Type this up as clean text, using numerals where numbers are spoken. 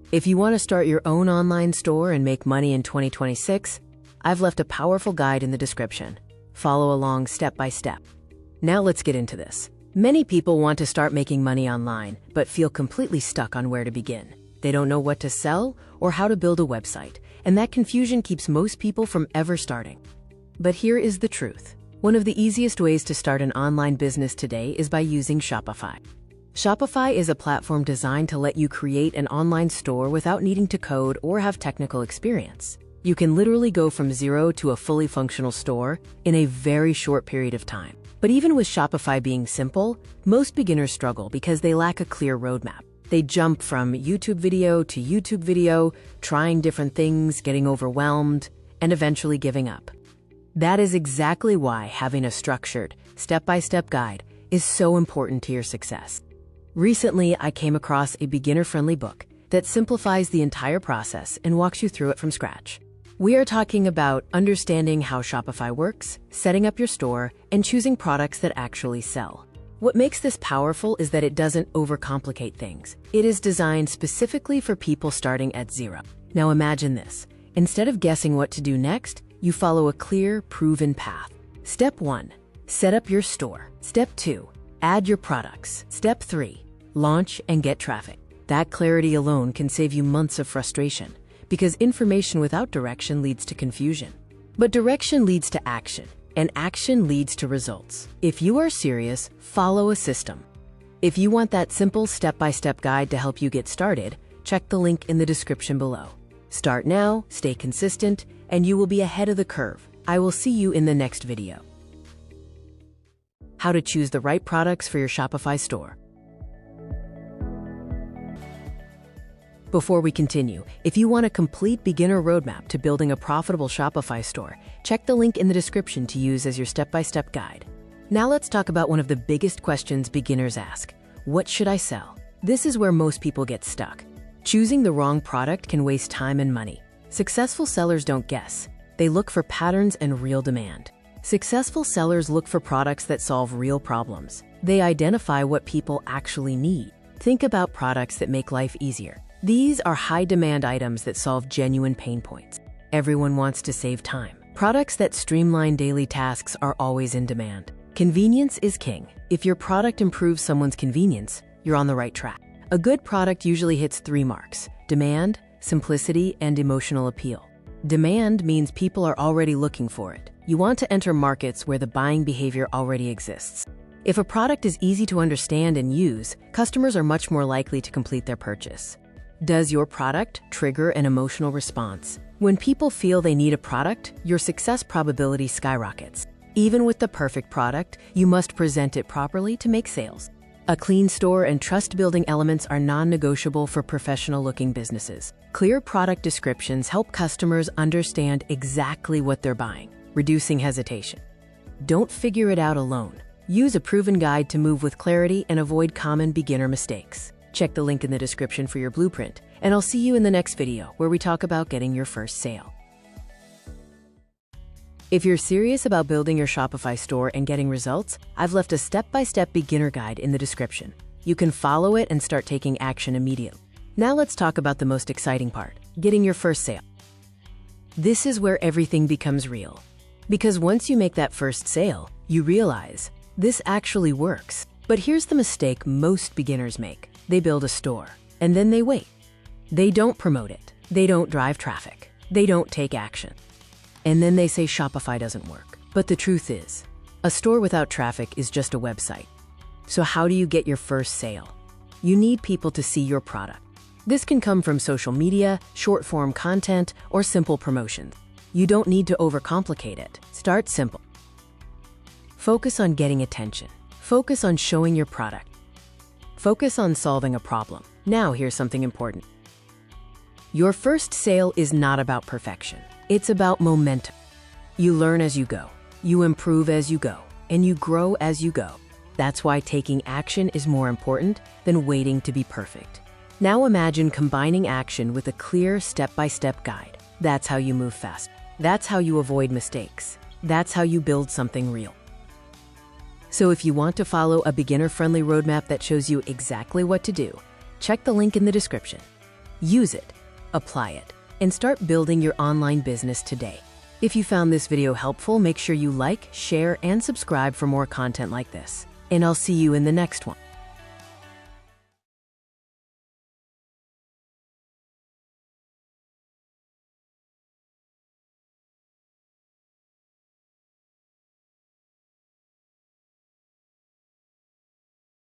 If you want to start your own online store and make money in 2026, I've left a powerful guide in the description. Follow along step by step. Now let's get into this. Many people want to start making money online, but feel completely stuck on where to begin. They don't know what to sell or how to build a website, and that confusion keeps most people from ever starting. But here is the truth. One of the easiest ways to start an online business today is by using Shopify. Shopify is a platform designed to let you create an online store without needing to code or have technical experience. You can literally go from zero to a fully functional store in a very short period of time. But even with Shopify being simple, most beginners struggle because they lack a clear roadmap. They jump from YouTube video to YouTube video, trying different things, getting overwhelmed, and eventually giving up. That is exactly why having a structured, step-by-step guide is so important to your success. Recently, I came across a beginner-friendly book that simplifies the entire process and walks you through it from scratch. We are talking about understanding how Shopify works, setting up your store, and choosing products that actually sell. What makes this powerful is that it doesn't overcomplicate things. It is designed specifically for people starting at zero. Now imagine this. Instead of guessing what to do next, you follow a clear, proven path. Step 1, set up your store. Step 2, add your products. Step 3, launch and get traffic. That clarity alone can save you months of frustration, because information without direction leads to confusion. But direction leads to action, and action leads to results. If you are serious, follow a system. If you want that simple step-by-step guide to help you get started, check the link in the description below. Start now, stay consistent, and you will be ahead of the curve. I will see you in the next video. How to choose the right products for your Shopify store. Before we continue, if you want a complete beginner roadmap to building a profitable Shopify store, check the link in the description to use as your step-by-step guide. Now let's talk about one of the biggest questions beginners ask. What should I sell? This is where most people get stuck. Choosing the wrong product can waste time and money. Successful sellers don't guess. They look for patterns and real demand. Successful sellers look for products that solve real problems. They identify what people actually need. Think about products that make life easier. These are high-demand items that solve genuine pain points. Everyone wants to save time. Products that streamline daily tasks are always in demand. Convenience is king. If your product improves someone's convenience, you're on the right track. A good product usually hits 3 marks: demand, simplicity, and emotional appeal. Demand means people are already looking for it. You want to enter markets where the buying behavior already exists. If a product is easy to understand and use, customers are much more likely to complete their purchase. Does your product trigger an emotional response? When people feel they need a product, your success probability skyrockets. Even with the perfect product, you must present it properly to make sales. A clean store and trust-building elements are non-negotiable for professional-looking businesses. Clear product descriptions help customers understand exactly what they're buying, reducing hesitation. Don't figure it out alone. Use a proven guide to move with clarity and avoid common beginner mistakes. Check the link in the description for your blueprint, and I'll see you in the next video where we talk about getting your first sale. If you're serious about building your Shopify store and getting results, I've left a step-by-step beginner guide in the description. You can follow it and start taking action immediately. Now let's talk about the most exciting part, getting your first sale. This is where everything becomes real. Because once you make that first sale, you realize, this actually works. But here's the mistake most beginners make. They build a store, and then they wait. They don't promote it. They don't drive traffic. They don't take action. And then they say Shopify doesn't work. But the truth is, a store without traffic is just a website. So how do you get your first sale? You need people to see your product. This can come from social media, short-form content, or simple promotions. You don't need to overcomplicate it. Start simple. Focus on getting attention. Focus on showing your product. Focus on solving a problem. Now here's something important. Your first sale is not about perfection. It's about momentum. You learn as you go, you improve as you go, and you grow as you go. That's why taking action is more important than waiting to be perfect. Now imagine combining action with a clear step-by-step guide. That's how you move fast. That's how you avoid mistakes. That's how you build something real. So if you want to follow a beginner-friendly roadmap that shows you exactly what to do, check the link in the description. Use it, apply it, and start building your online business today. If you found this video helpful, make sure you like, share, and subscribe for more content like this. And I'll see you in the next one.